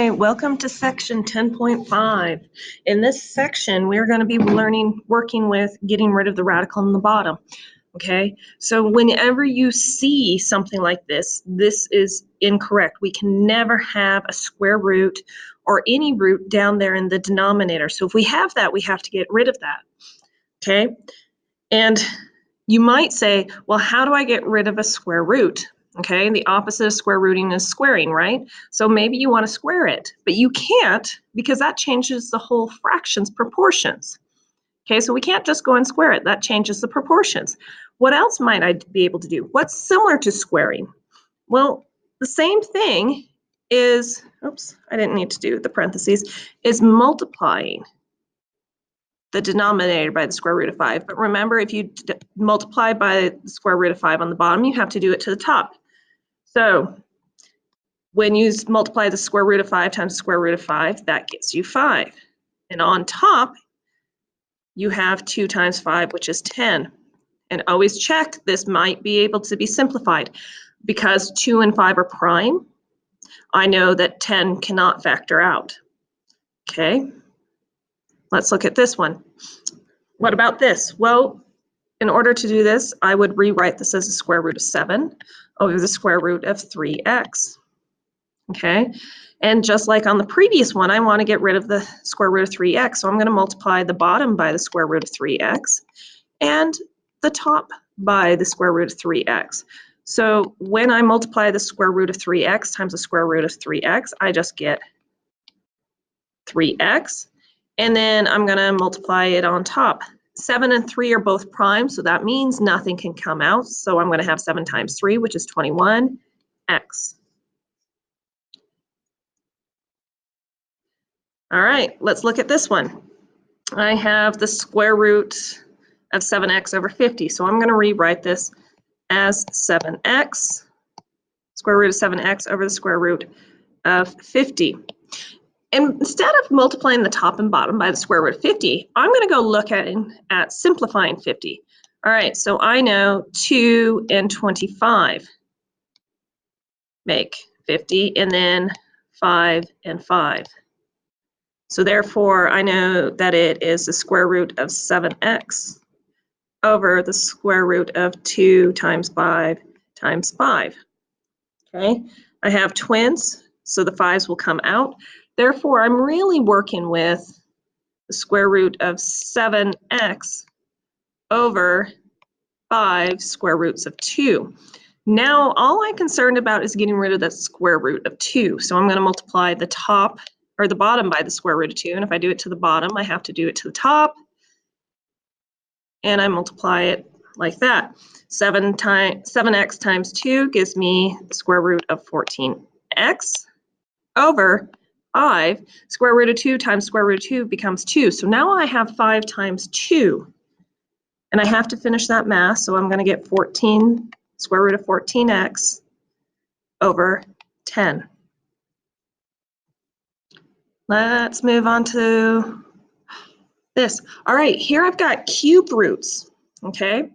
Hi, welcome to section 10.5. In this section, we're going to be working with getting rid of the radical in the bottom. Okay, so whenever you see something like this, this is incorrect. We can never have a square root or any root down there in the denominator. So if we have that, we have to get rid of that. Okay, and you might say, well, how do I get rid of a square root? Okay, the opposite of square rooting is squaring, right? So maybe you want to square it, but you can't because that changes the whole fraction's proportions. Okay, so we can't just go and square it. That changes the proportions. What else might I be able to do? What's similar to squaring? Well, the same thing is, oops, I didn't need to do the parentheses, is multiplying the denominator by the square root of 5. But remember, if you multiply by the square root of 5 on the bottom, you have to do it to the top. So when you multiply the square root of 5 times the square root of 5, that gets you 5. And on top, you have 2 times 5, which is 10. And always check, this might be able to be simplified. Because 2 and 5 are prime, I know that 10 cannot factor out. Okay, let's look at this one. What about this? Well, in order to do this, I would rewrite this as the square root of 7 over the square root of 3x. Okay, and just like on the previous one, I want to get rid of the square root of 3x, so I'm going to multiply the bottom by the square root of 3x and the top by the square root of 3x. So when I multiply the square root of 3x times the square root of 3x, I just get 3x, and then I'm going to multiply it on top. 7 and 3 are both prime, so that means nothing can come out. So I'm going to have 7 times 3, which is 21x. All right, let's look at this one. I have the square root of 7x over 50, so I'm going to rewrite this as 7x, square root of 7x over the square root of 50. And instead of multiplying the top and bottom by the square root of 50, I'm going to go look at simplifying 50. All right, so I know 2 and 25 make 50, and then 5 and 5. So therefore, I know that it is the square root of 7x over the square root of 2 times 5 times 5. Okay, I have twins, so the 5s will come out. Therefore, I'm really working with the square root of 7x over 5 square roots of 2. Now, all I'm concerned about is getting rid of that square root of 2. So I'm going to multiply the top or the bottom by the square root of 2. And if I do it to the bottom, I have to do it to the top. And I multiply it like that. 7x times 2 gives me the square root of 14x over 5. Square root of 2 times square root of 2 becomes 2. So now I have 5 times 2. And I have to finish that math, so I'm going to get 14, square root of 14x over 10. Let's move on to this. All right, here I've got cube roots, okay?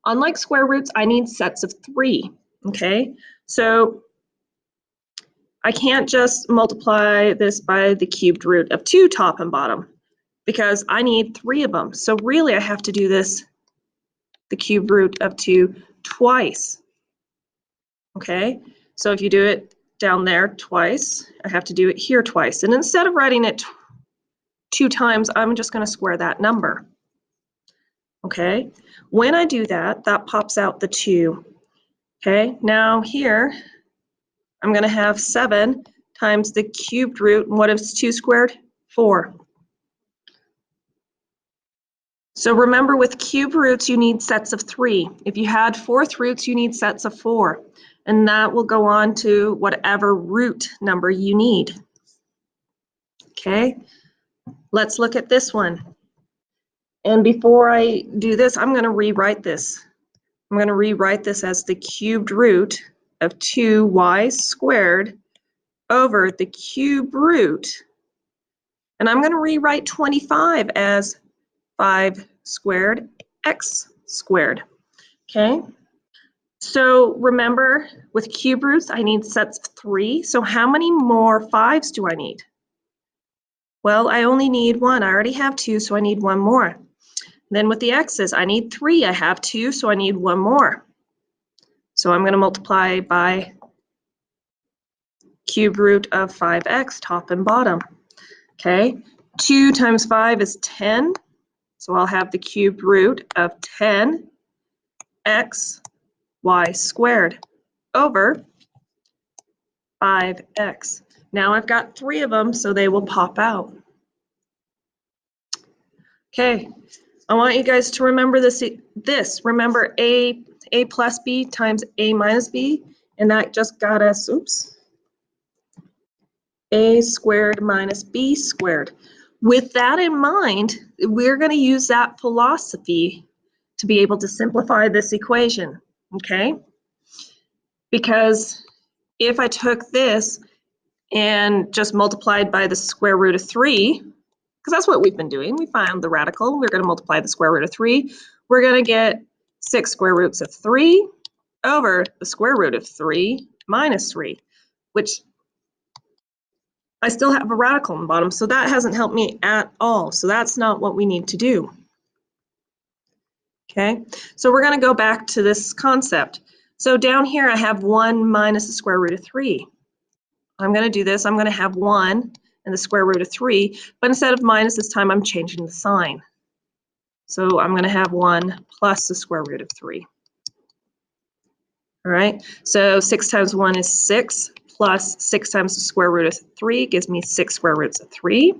Unlike square roots, I need sets of 3, okay? So I can't just multiply this by the cubed root of 2 top and bottom because I need 3 of them. So really I have to do this, the cube root of 2 twice, okay? So if you do it down there twice, I have to do it here twice. And instead of writing it 2 times, I'm just going to square that number. Okay, when I do that, that pops out the 2. Okay, now here, I'm going to have 7 times the cubed root. What is 2 squared? 4. So remember, with cube roots, you need sets of 3. If you had 4th roots, you need sets of 4. And that will go on to whatever root number you need. Okay, let's look at this one. And before I do this, I'm going to rewrite this. I'm going to rewrite this as the cubed root of 2y squared over the cube root. And I'm going to rewrite 25 as 5 squared x squared. Okay? So remember, with cube roots, I need sets of 3. So how many more 5s do I need? Well, I only need 1. I already have 2, so I need 1 more. Then with the x's, I need 3. I have 2, so I need 1 more. So I'm going to multiply by cube root of 5x, top and bottom. Okay, 2 times 5 is 10. So I'll have the cube root of 10x y squared over 5x. Now I've got 3 of them, so they will pop out. Okay, I want you guys to remember this. Remember a plus b times a minus b, and that just got us, a squared minus b squared. With that in mind, we're going to use that philosophy to be able to simplify this equation, okay? Because if I took this and just multiplied by the square root of 3, because that's what we've been doing, we found the radical, we're going to multiply the square root of 3, we're going to get 6 square roots of 3 over the square root of 3 minus 3, which I still have a radical in the bottom, so that hasn't helped me at all. So that's not what we need to do. Okay, so we're going to go back to this concept. So down here I have 1 minus the square root of 3. I'm going to do this. I'm going to have 1 and the square root of 3, but instead of minus this time I'm changing the sign. So I'm going to have 1 plus the square root of 3. All right, so 6 times 1 is 6, plus 6 times the square root of 3 gives me 6 square roots of 3,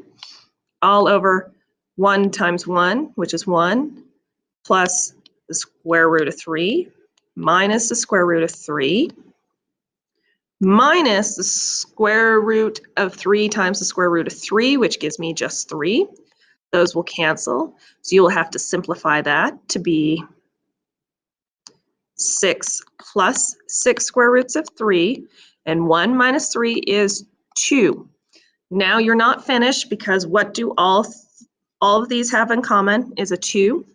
all over 1 times 1, which is 1, plus the square root of 3, minus the square root of 3, minus the square root of 3 times the square root of 3, which gives me just 3. Those will cancel, so you'll have to simplify that to be 6 plus 6 square roots of 3, and 1 minus 3 is 2. Now you're not finished, because what do all of these have in common is a 2.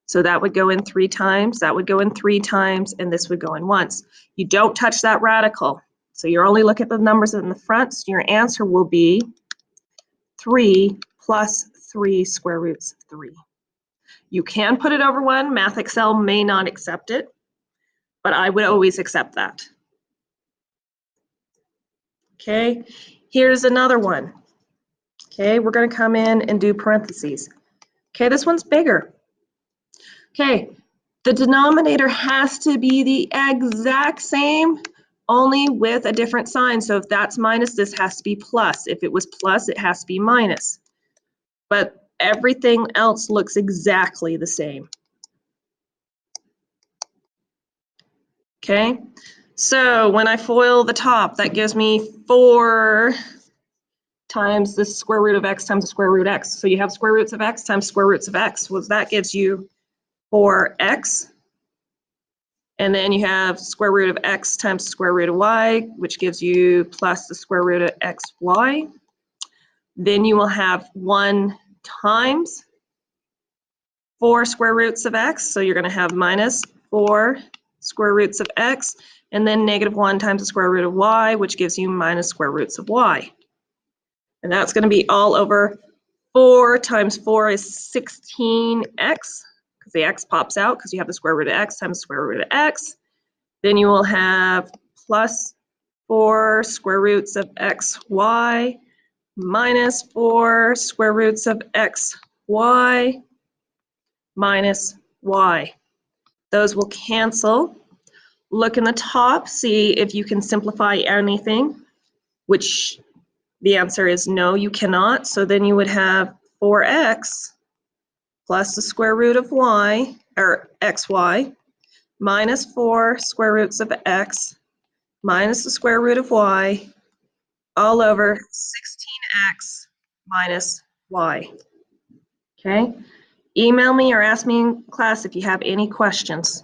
So that would go in 3 times, that would go in 3 times, and this would go in once. You don't touch that radical. So you're only looking at the numbers in the front, so your answer will be 3 plus 3 square roots of 3. You can put it over 1. Math Excel may not accept it, but I would always accept that. Okay, here's another one. Okay, we're going to come in and do parentheses. Okay, this one's bigger. Okay, the denominator has to be the exact same, only with a different sign. So if that's minus, this has to be plus. If it was plus, it has to be minus. But everything else looks exactly the same. Okay, so when I FOIL the top, that gives me 4 times the square root of x times the square root of x. So you have square roots of x times square roots of x. Well, that gives you 4x. And then you have square root of x times the square root of y, which gives you plus the square root of xy. Then you will have 1 times 4 square roots of x. So you're going to have minus 4 square roots of x, and then negative 1 times the square root of y, which gives you minus square roots of y. And that's going to be all over 4 times 4 is 16x, because the x pops out because you have the square root of x times the square root of x. Then you will have plus 4 square roots of xy minus 4 square roots of xy minus y. Those will cancel. Look in the top, see if you can simplify anything, which the answer is no, you cannot. So then you would have 4x plus the square root of y, or xy, minus 4 square roots of x minus the square root of y, all over 16x minus y. Okay? Email me or ask me in class if you have any questions.